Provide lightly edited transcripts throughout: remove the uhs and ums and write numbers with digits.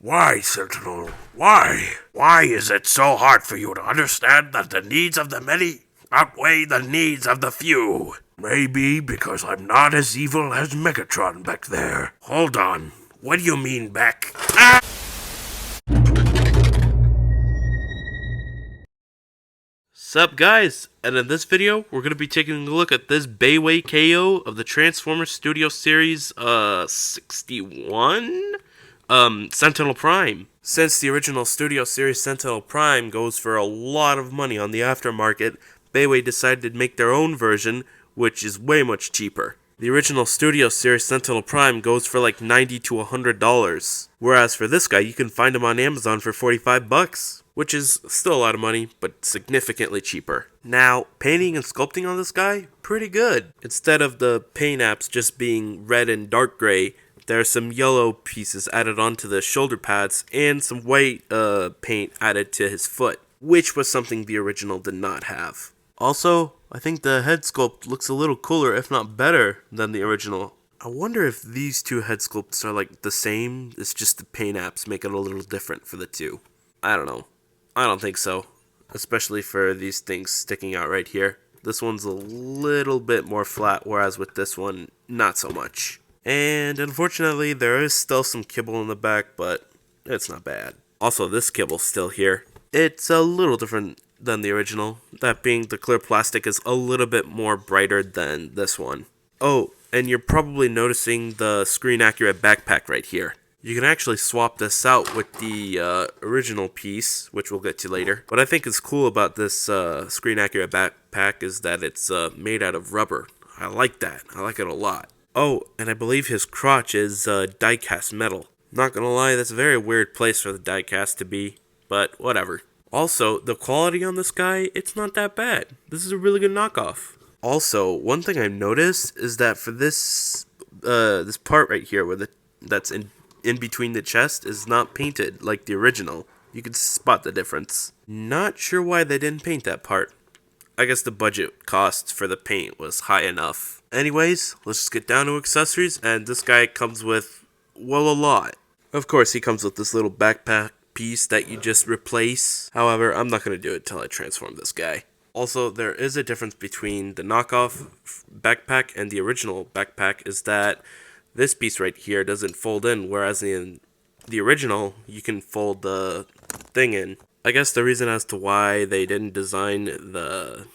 Why, Sentinel? Why? Why is it so hard for you to understand that the needs of the many outweigh the needs of the few? Maybe because I'm not as evil as Megatron back there. Hold on. What do you mean back? Ah! Sup guys, and in this video we're going to be taking a look at this BAIWEI KO of the Transformers Studio Series 61? Sentinel Prime. Since the original Studio Series Sentinel Prime goes for a lot of money on the aftermarket, BAIWEI decided to make their own version, which is way much cheaper. The original Studio Series Sentinel Prime goes for like $90 to $100, whereas for this guy you can find him on Amazon for $45. Which is still a lot of money, but significantly cheaper. Now, painting and sculpting on this guy, pretty good. Instead of the paint apps just being red and dark gray, there are some yellow pieces added onto the shoulder pads and some white paint added to his foot, which was something the original did not have. Also, I think the head sculpt looks a little cooler, if not better, than the original. I wonder if these two head sculpts are like the same, it's just the paint apps make it a little different for the two. I don't know. I don't think so, especially for these things sticking out right here. This one's a little bit more flat, whereas with this one, not so much. And unfortunately, there is still some kibble in the back, but it's not bad. Also, this kibble's still here. It's a little different than the original, that being the clear plastic is a little bit more brighter than this one. Oh, and you're probably noticing the screen accurate backpack right here. You can actually swap this out with the original piece, which we'll get to later. What I think is cool about this screen accurate backpack is that it's made out of rubber. I like that. I like it a lot. Oh, and I believe his crotch is die-cast metal. Not gonna lie, that's a very weird place for the die-cast to be, but whatever. Also, the quality on this guy, it's not that bad. This is a really good knockoff. Also, one thing I've noticed is that for this this part right here, that's in between the chest is not painted like the original. You can spot the difference. Not sure why they didn't paint that part. I guess the budget cost for the paint was high enough. Anyways, let's just get down to accessories, and this guy comes with, well, a lot. Of course, he comes with this little backpack piece that you just replace. However, I'm not going to do it until I transform this guy. Also, there is a difference between the knockoff backpack and the original backpack is that this piece right here doesn't fold in, whereas in the original, you can fold the thing in. I guess the reason as to why they didn't design the,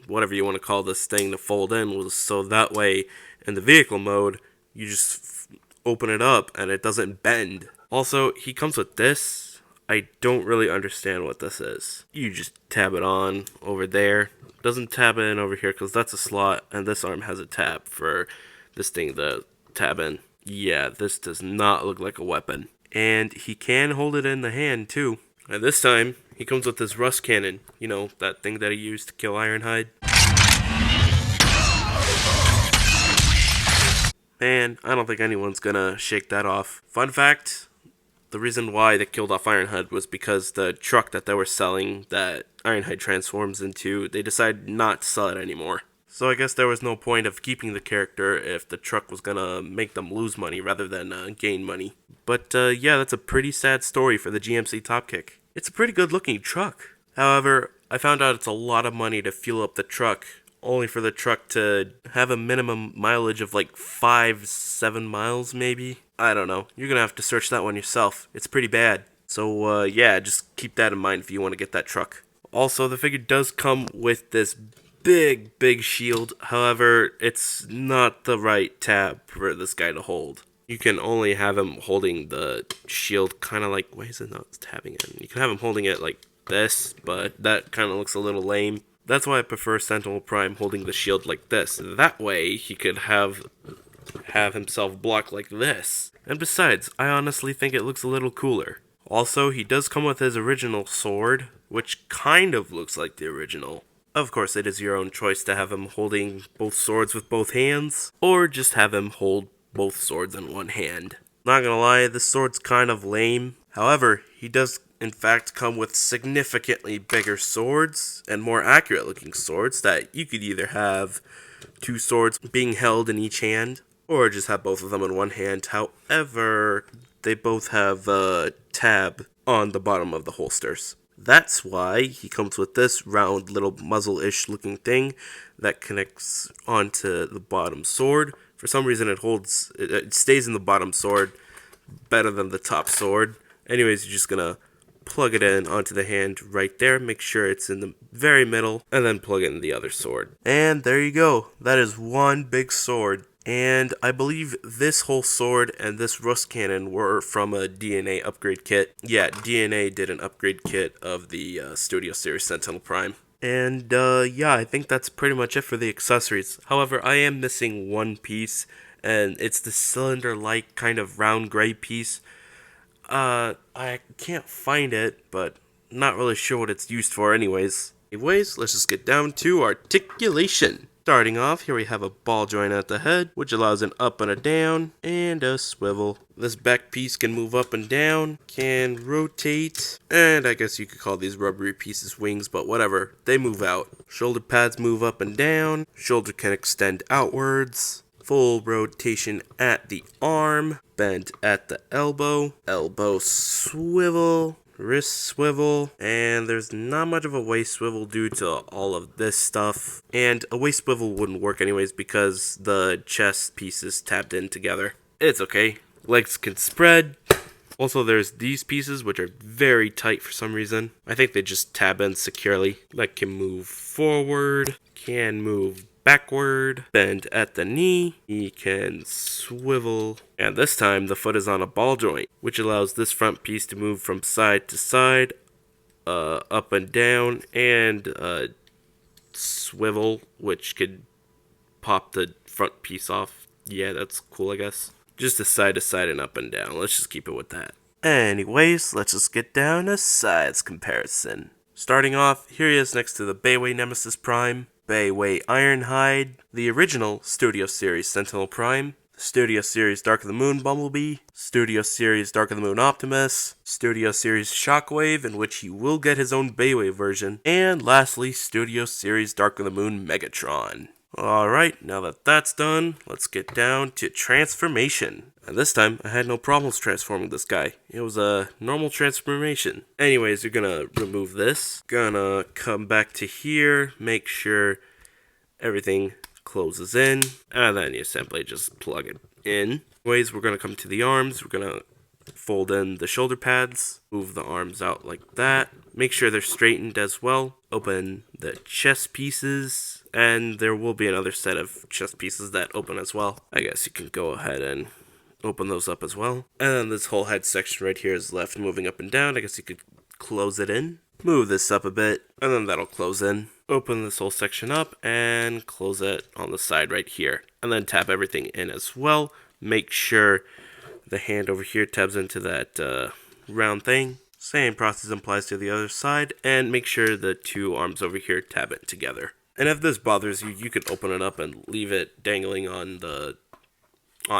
whatever you want to call this thing, to fold in was so that way in the vehicle mode, you just open it up and it doesn't bend. Also, he comes with this. I don't really understand what this is. You just tab it on over there. Doesn't tab in over here because that's a slot, and this arm has a tab for this thing to tab in. Yeah, this does not look like a weapon. And he can hold it in the hand too. And this time, he comes with this rust cannon. You know, that thing that he used to kill Ironhide. And I don't think anyone's gonna shake that off. Fun fact, the reason why they killed off Ironhide was because the truck that they were selling that Ironhide transforms into, they decided not to sell it anymore. So I guess there was no point of keeping the character if the truck was gonna make them lose money rather than gain money. But yeah, that's a pretty sad story for the GMC Top Kick. It's a pretty good looking truck. However, I found out it's a lot of money to fuel up the truck, only for the truck to have a minimum mileage of like 5-7 miles maybe. I don't know. You're gonna have to search that one yourself. It's pretty bad. So yeah, just keep that in mind if you want to get that truck. Also, the figure does come with this big shield. However, it's not the right tab for this guy to hold. You can only have him holding the shield kind of like, why is it not tabbing in? You can have him holding it like this, but that kind of looks a little lame. That's why I prefer Sentinel Prime holding the shield like this. That way, he could have himself block like this. And besides, I honestly think it looks a little cooler. Also, he does come with his original sword, which kind of looks like the original. Of course, it is your own choice to have him holding both swords with both hands, or just have him hold both swords in one hand. Not gonna lie, this sword's kind of lame. However, he does in fact come with significantly bigger swords and more accurate looking swords that you could either have two swords being held in each hand, or just have both of them in one hand. However, they both have a tab on the bottom of the holsters. That's why he comes with this round little muzzle-ish looking thing that connects onto the bottom sword. For some reason it stays in the bottom sword better than the top sword. Anyways, you're just gonna plug it in onto the hand right there, make sure it's in the very middle, and then plug it in the other sword. And there you go. That is one big sword. And I believe this whole sword and this rust cannon were from a DNA upgrade kit. Yeah, DNA did an upgrade kit of the Studio Series Sentinel Prime. And yeah, I think that's pretty much it for the accessories. However, I am missing one piece, and it's the cylinder-like kind of round gray piece. I can't find it, but not really sure what it's used for anyways. Anyways, let's just get down to articulation. Starting off, here we have a ball joint at the head, which allows an up and a down, and a swivel. This back piece can move up and down, can rotate, and I guess you could call these rubbery pieces wings, but whatever, they move out. Shoulder pads move up and down, shoulder can extend outwards, full rotation at the arm, bend at the elbow, elbow swivel, wrist swivel, and there's not much of a waist swivel due to all of this stuff. And a waist swivel wouldn't work anyways because the chest pieces tapped in together. It's okay. Legs can spread. Also, there's these pieces which are very tight for some reason. I think they just tab in securely. Leg can move forward, can move backward, bend at the knee, he can swivel, and this time the foot is on a ball joint, which allows this front piece to move from side to side, up and down, and swivel, which could pop the front piece off. Yeah, that's cool, I guess. Just a side to side and up and down. Let's just keep it with that. Anyways, let's just get down to size comparison. Starting off, here he is next to the BAIWEI Nemesis Prime, BAIWEI Ironhide, the original Studio Series Sentinel Prime, Studio Series Dark of the Moon Bumblebee, Studio Series Dark of the Moon Optimus, Studio Series Shockwave, in which he will get his own BAIWEI version, and lastly, Studio Series Dark of the Moon Megatron. Alright, now that that's done, let's get down to transformation. And this time, I had no problems transforming this guy. It was a normal transformation. Anyways, you're gonna remove this. Gonna come back to here, make sure everything closes in, and then you simply just plug it in. Anyways, we're gonna come to the arms. We're gonna fold in the shoulder pads, move the arms out like that. Make sure they're straightened as well. Open the chest pieces, and there will be another set of chest pieces that open as well. I guess you can go ahead and open those up as well. And then this whole head section right here is left moving up and down. I guess you could close it in. Move this up a bit, and then that'll close in. Open this whole section up and close it on the side right here. And then tap everything in as well. Make sure the hand over here tabs into that round thing. Same process applies to the other side. And make sure the two arms over here tab it together. And if this bothers you, you could open it up and leave it dangling on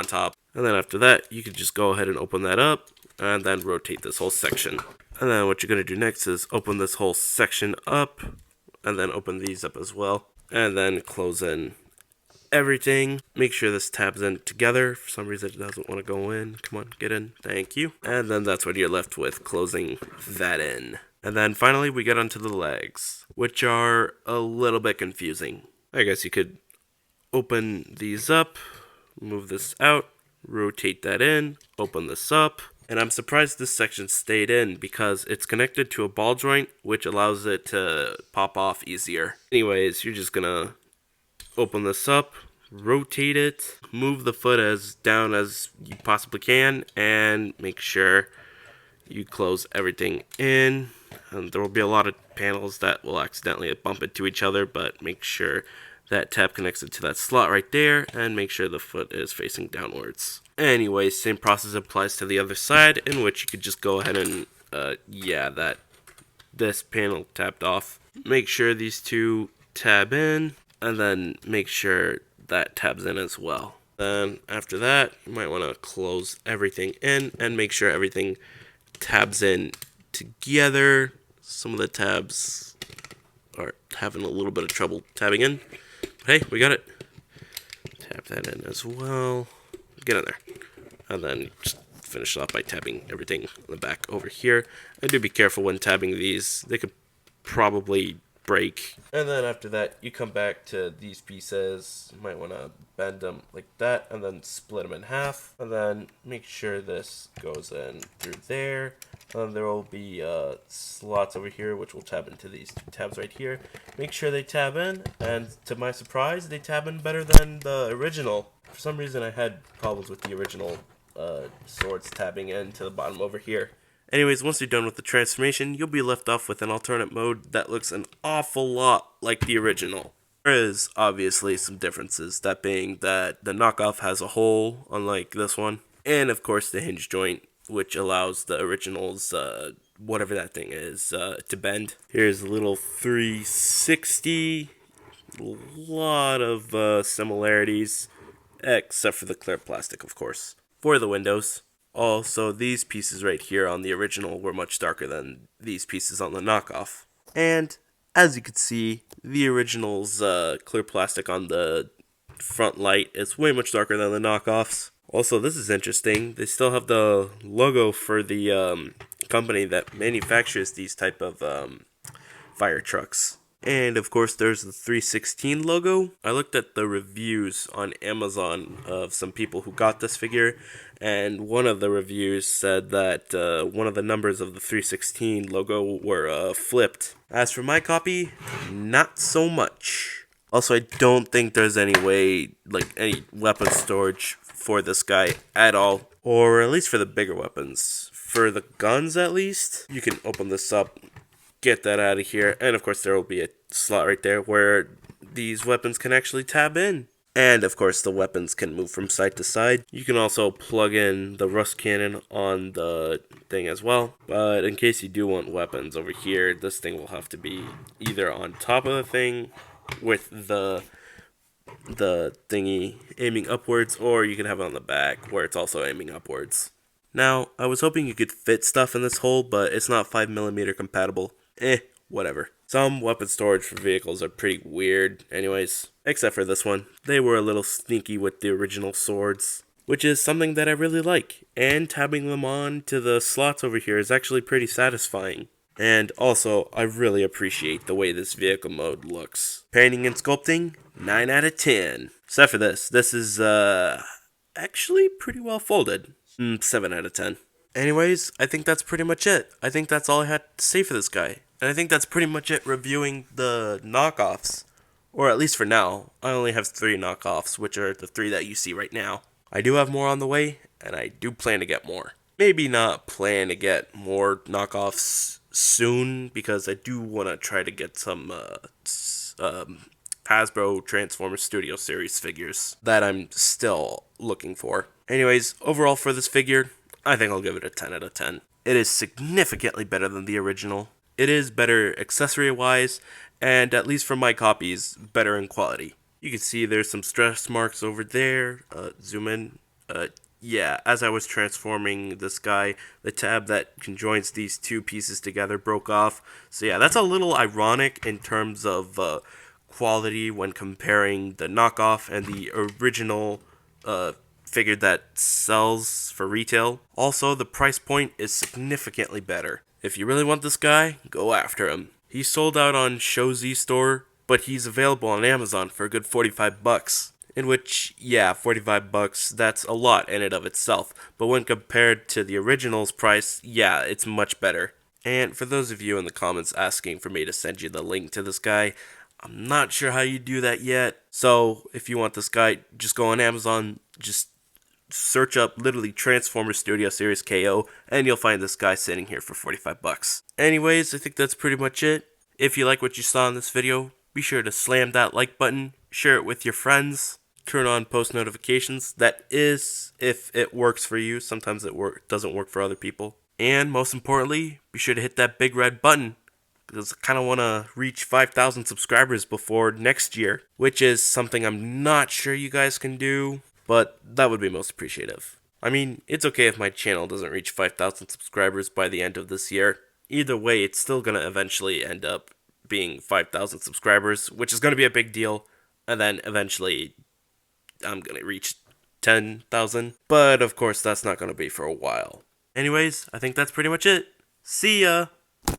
top. And then after that, you could just go ahead and open that up and then rotate this whole section. And then what you're going to do next is open this whole section up and then open these up as well. And then close in everything. Make sure this tabs in together. For some reason it doesn't want to go in. Come on, get in. Thank you. And then that's what you're left with, closing that in. And then finally we get onto the legs, which are a little bit confusing. I guess you could open these up, move this out, rotate that in, open this up, and I'm surprised this section stayed in because it's connected to a ball joint, which allows it to pop off easier. Anyways, you're just gonna open this up, rotate it, move the foot as down as you possibly can, and make sure you close everything in. And there will be a lot of panels that will accidentally bump into each other, but make sure that tab connects it to that slot right there, and make sure the foot is facing downwards. Anyway, same process applies to the other side, in which you could just go ahead and, this panel tapped off. Make sure these two tab in, and then make sure that tabs in as well. Then after that, you might want to close everything in, and make sure everything tabs in together. Some of the tabs are having a little bit of trouble tabbing in. Hey, we got it. Tap that in as well. Get in there. And then just finish it off by tabbing everything on the back over here. And do be careful when tabbing these. They could probably break. And then after that, you come back to these pieces. You might want to bend them like that and then split them in half. And then make sure this goes in through there. There will be slots over here which will tab into these two tabs right here. Make sure they tab in, and to my surprise, they tab in better than the original. For some reason, I had problems with the original swords tabbing into the bottom over here. Anyways, once you're done with the transformation, you'll be left off with an alternate mode that looks an awful lot like the original. There is obviously some differences, that being that the knockoff has a hole, unlike this one, and of course the hinge joint, which allows the original's, whatever that thing is, to bend. Here's a little 360, a lot of similarities, except for the clear plastic, of course. For the windows, also these pieces right here on the original were much darker than these pieces on the knockoff. And as you can see, the original's clear plastic on the front light is way much darker than the knockoffs. Also, this is interesting. They still have the logo for the company that manufactures these type of fire trucks. And of course, there's the 316 logo. I looked at the reviews on Amazon of some people who got this figure, and one of the reviews said that one of the numbers of the 316 logo were flipped. As for my copy, not so much. Also, I don't think there's any way, like any weapon storage for this guy at all, or at least for the bigger weapons. For the guns, at least, you can open this up, get that out of here, and of course there will be a slot right there where these weapons can actually tab in. And of course the weapons can move from side to side. You can also plug in the rust cannon on the thing as well, but in case you do want weapons over here, this thing will have to be either on top of the thing with the thingy aiming upwards, or you can have it on the back where it's also aiming upwards. Now, I was hoping you could fit stuff in this hole, but it's not 5mm compatible. Whatever. Some weapon storage for vehicles are pretty weird anyways, except for this one. They were a little sneaky with the original swords, which is something that I really like, and tabbing them on to the slots over here is actually pretty satisfying. And also, I really appreciate the way this vehicle mode looks. Painting and sculpting, 9 out of 10. Except for this. This is, actually pretty well folded. 7 out of 10. Anyways, I think that's pretty much it. I think that's all I had to say for this guy. And I think that's pretty much it reviewing the knockoffs. Or at least for now. I only have 3 knockoffs, which are the 3 that you see right now. I do have more on the way, and I do plan to get more. Maybe not plan to get more knockoffs soon, because I do want to try to get some Hasbro Transformers Studio Series figures that I'm still looking for. Anyways, overall for this figure, I think I'll give it a 10 out of 10. It is significantly better than the original. It is better accessory-wise, and at least for my copies, better in quality. You can see there's some stress marks over there. Zoom in. Yeah, as I was transforming this guy, the tab that conjoins these two pieces together broke off. So yeah, that's a little ironic in terms of quality when comparing the knockoff and the original figure that sells for retail. Also, the price point is significantly better. If you really want this guy, go after him. He's sold out on Shozi store, but he's available on Amazon for a good $45. In which, yeah, $45, that's a lot in and of itself, but when compared to the original's price, yeah, it's much better. And for those of you in the comments asking for me to send you the link to this guy, I'm not sure how you do that yet, so if you want this guy, just go on Amazon, just search up literally Transformers Studio Series KO, and you'll find this guy sitting here for $45. Anyways, I think that's pretty much it. If you like what you saw in this video, be sure to slam that like button, share it with your friends, turn on post notifications. That is if it works for you. Sometimes it doesn't work for other people. And most importantly, be sure to hit that big red button, because I kind of want to reach 5,000 subscribers before next year, which is something I'm not sure you guys can do, but that would be most appreciative. I mean, it's okay if my channel doesn't reach 5,000 subscribers by the end of this year. Either way, it's still going to eventually end up being 5,000 subscribers, which is going to be a big deal, and then eventually I'm going to reach 10,000. But of course, that's not going to be for a while. Anyways, I think that's pretty much it. See ya!